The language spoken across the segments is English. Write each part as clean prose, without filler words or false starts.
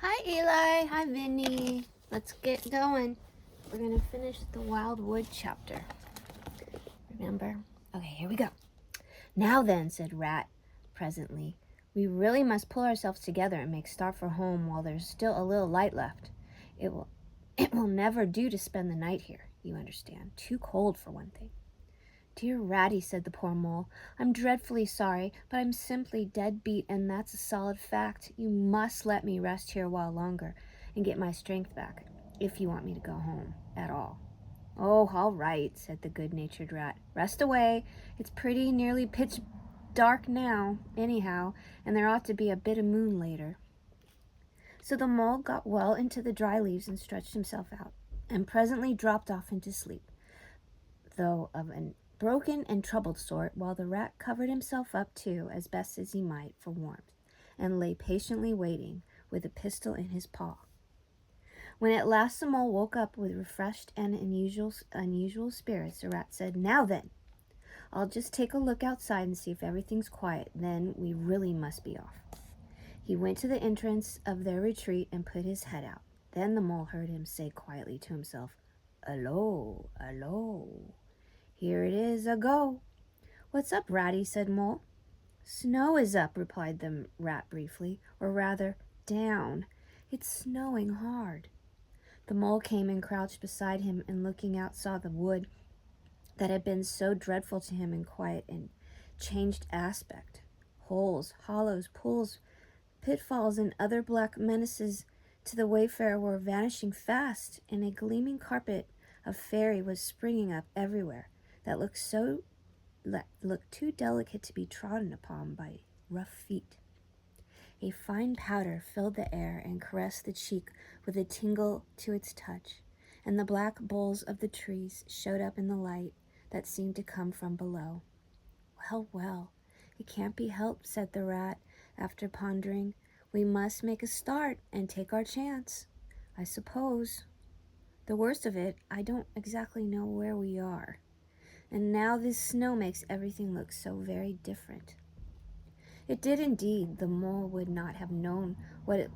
Hi, Eli. Hi, Vinny. Let's get going. We're going to finish the Wildwood chapter. Remember? Okay, here we go. Now then, said Rat presently, we really must pull ourselves together and make start for home while there's still a little light left. It will never do to spend the night here, you understand. Too cold, for one thing. Dear Ratty, said the poor mole, I'm dreadfully sorry, but I'm simply dead beat, and that's a solid fact. You must let me rest here a while longer and get my strength back, if you want me to go home at all. Oh, all right, said the good-natured rat. Rest away. It's pretty nearly pitch dark now, anyhow, and there ought to be a bit of moon later. So the mole got well into the dry leaves and stretched himself out, and presently dropped off into sleep, though of an broken and troubled sort, while the rat covered himself up too, as best as he might, for warmth, and lay patiently waiting, with a pistol in his paw. When at last the mole woke up with refreshed and unusual spirits, the rat said, Now then, I'll just take a look outside and see if everything's quiet, then we really must be off. He went to the entrance of their retreat and put his head out. Then the mole heard him say quietly to himself, Allo, allo. Here it is, a go. What's up, Ratty, said Mole. Snow is up, replied the rat briefly, or rather, down. It's snowing hard. The mole came and crouched beside him, and looking out saw the wood that had been so dreadful to him in quiet and changed aspect. Holes, hollows, pools, pitfalls, and other black menaces to the wayfarer were vanishing fast, and a gleaming carpet of fairy was springing up everywhere that looked too delicate to be trodden upon by rough feet. A fine powder filled the air and caressed the cheek with a tingle to its touch, and the black boles of the trees showed up in the light that seemed to come from below. Well, well, it can't be helped, said the rat, after pondering. We must make a start and take our chance, I suppose. The worst of it, I don't exactly know where we are. And now this snow makes everything look so very different. It did indeed. The mole would not have known what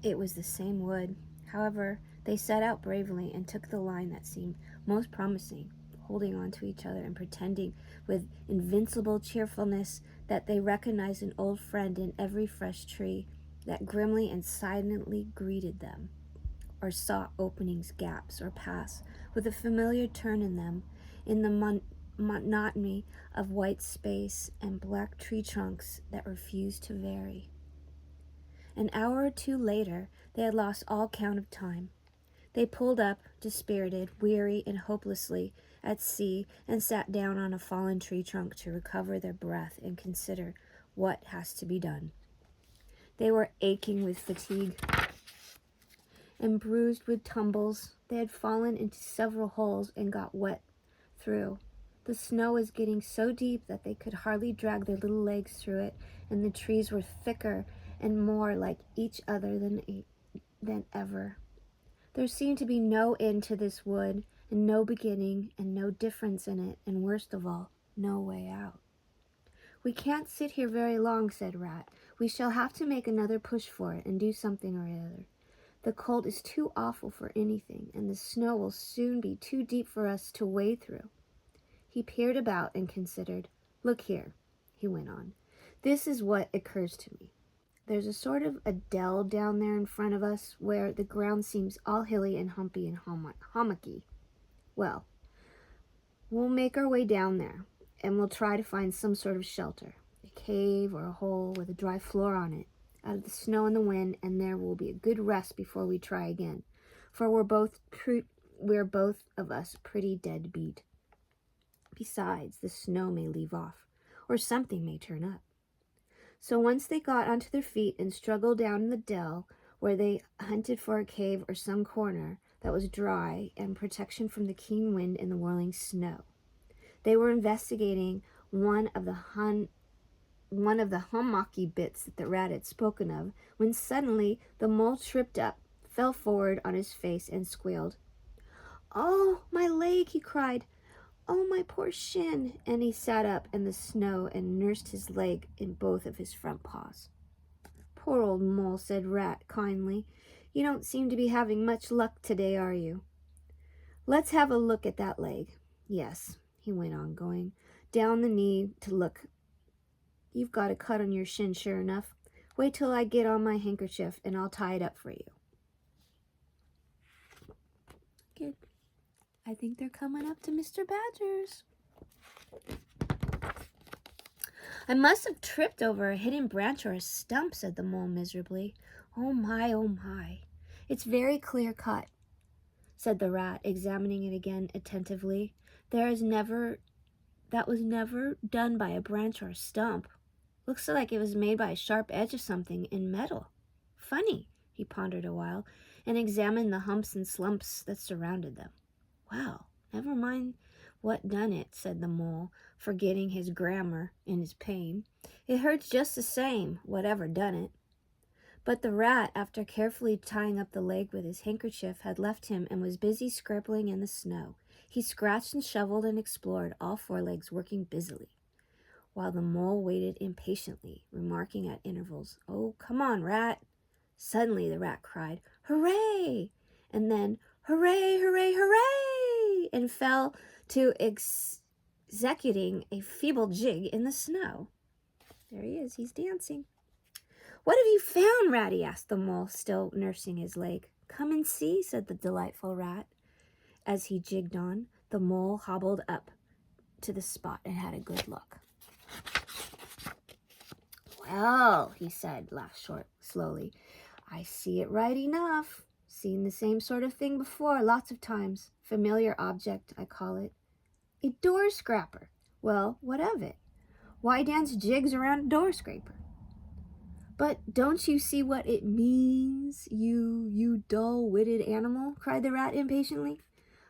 it was the same wood. However, they set out bravely and took the line that seemed most promising, holding on to each other and pretending with invincible cheerfulness that they recognized an old friend in every fresh tree that grimly and silently greeted them, or sought openings, gaps, or paths with a familiar turn in them, in the monotony of white space and black tree trunks that refused to vary. An hour or two later, they had lost all count of time. They pulled up, dispirited, weary, and hopelessly at sea, and sat down on a fallen tree trunk to recover their breath and consider what has to be done. They were aching with fatigue and bruised with tumbles. They had fallen into several holes and got wet through. The snow was getting so deep that they could hardly drag their little legs through it, and the trees were thicker and more like each other than ever. There seemed to be no end to this wood, and no beginning, and no difference in it, and worst of all, no way out. We can't sit here very long, said Rat. We shall have to make another push for it and do something or other. The cold is too awful for anything, and the snow will soon be too deep for us to wade through. He peered about and considered. Look here, he went on. This is what occurs to me. There's a sort of a dell down there in front of us where the ground seems all hilly and humpy and hummocky. Well, we'll make our way down there, and we'll try to find some sort of shelter, a cave or a hole with a dry floor on it, out of the snow and the wind, and there will be a good rest before we try again, for we're both of us pretty dead beat. Besides, the snow may leave off, or something may turn up. So once they got onto their feet and struggled down in the dell, where they hunted for a cave or some corner that was dry and protection from the keen wind and the whirling snow. They were investigating one of the hummocky bits that the rat had spoken of, when suddenly the mole tripped up, fell forward on his face, and squealed. Oh, my leg, he cried. Oh, my poor shin. And he sat up in the snow and nursed his leg in both of his front paws. Poor old mole, said Rat kindly. You don't seem to be having much luck today, are you? Let's have a look at that leg. Yes, he went on, going down the knee to look. You've got a cut on your shin, sure enough. Wait till I get on my handkerchief and I'll tie it up for you. Good. I think they're coming up to Mr. Badger's. I must have tripped over a hidden branch or a stump, said the mole miserably. Oh my, oh my. It's very clear cut, said the rat, examining it again attentively. That was never done by a branch or a stump. Looks like it was made by a sharp edge of something in metal. Funny, he pondered a while, and examined the humps and slumps that surrounded them. Well, never mind what done it, said the mole, forgetting his grammar in his pain. It hurts just the same, whatever done it. But the rat, after carefully tying up the leg with his handkerchief, had left him and was busy scribbling in the snow. He scratched and shoveled and explored, all four legs working busily, while the mole waited impatiently, remarking at intervals, Oh, come on, rat. Suddenly the rat cried, Hooray! And then, Hooray, hooray, hooray! And fell to executing a feeble jig in the snow. There he is, he's dancing. What have you found, Ratty? Asked the mole, still nursing his leg. Come and see, said the delightful rat. As he jigged on, the mole hobbled up to the spot and had a good look. Well, he said, laughed slowly, I see it right enough. Seen the same sort of thing before, lots of times. Familiar object, I call it. A door scraper. Well, what of it? Why dance jigs around a door scraper? But don't you see what it means, you dull-witted animal? Cried the rat impatiently.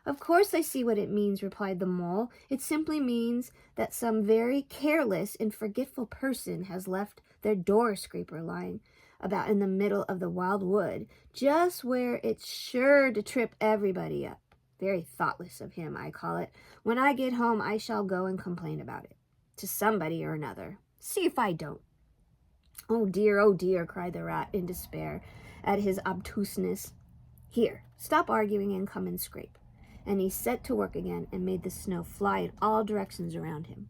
Of course I see what it means, replied the mole. It simply means that some very careless and forgetful person has left their door scraper lying about in the middle of the wild wood, just where it's sure to trip everybody up. Very thoughtless of him, I call it. When I get home, I shall go and complain about it to somebody or another. See if I don't. Oh dear, cried the rat in despair at his obtuseness. Here, stop arguing and come and scrape. And he set to work again and made the snow fly in all directions around him.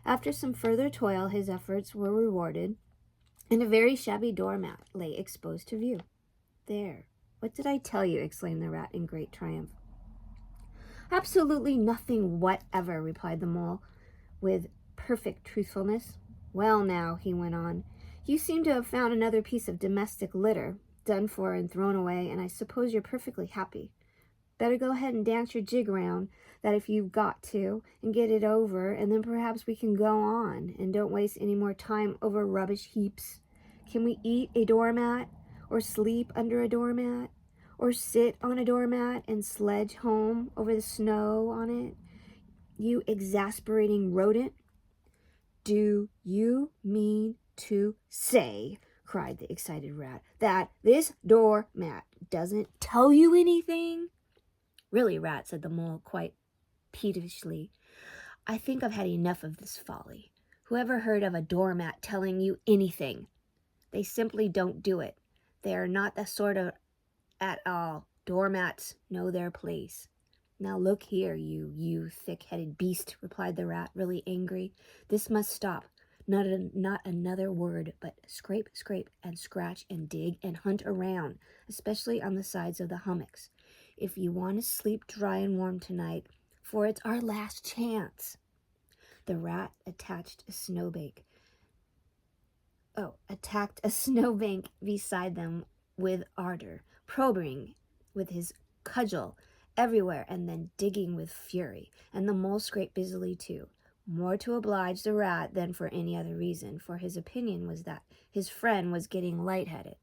After some further toil, his efforts were rewarded, and a very shabby doormat lay exposed to view. There, what did I tell you? Exclaimed the rat in great triumph. Absolutely nothing whatever, replied the mole with perfect truthfulness. Well now, he went on, you seem to have found another piece of domestic litter, done for and thrown away, and I suppose you're perfectly happy. Better go ahead and dance your jig round, that if you've got to, and get it over, and then perhaps we can go on, and don't waste any more time over rubbish heaps. Can we eat a doormat, or sleep under a doormat, or sit on a doormat and sledge home over the snow on it? You exasperating rodent. Do you mean to say, cried the excited rat, that this doormat doesn't tell you anything? Really, rat, said the mole quite peevishly, I think I've had enough of this folly. Whoever heard of a doormat telling you anything? They simply don't do it. They are not the sort of at all. Doormats know their place. Now look here, you thick-headed beast, replied the rat, really angry. This must stop. Not another word, but scrape, and scratch, and dig, and hunt around, especially on the sides of the hummocks, if you want to sleep dry and warm tonight, for it's our last chance. The rat attacked a snowbank beside them with ardor, probing with his cudgel everywhere and then digging with fury, and the mole scraped busily too, more to oblige the rat than for any other reason, for his opinion was that his friend was getting lightheaded.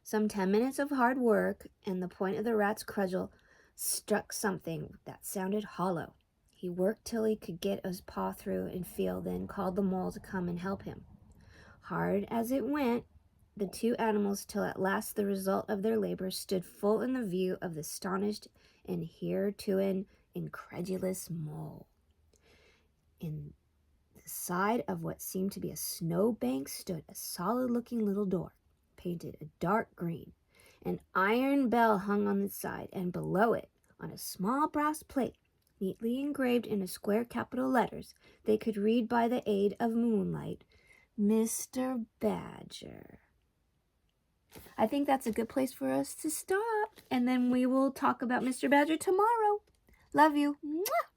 Some 10 minutes of hard work, and the point of the rat's cudgel struck something that sounded hollow. He worked till he could get his paw through and feel, then called the mole to come and help him. Hard as it went, the two animals, till at last the result of their labor stood full in the view of the astonished and hereto incredulous mole. In the side of what seemed to be a snowbank stood a solid-looking little door, painted a dark green. An iron bell hung on the side, and below it, on a small brass plate, neatly engraved in square capital letters, they could read by the aid of moonlight, Mr. Badger. I think that's a good place for us to stop, and then we will talk about Mr. Badger tomorrow. Love you. Mwah!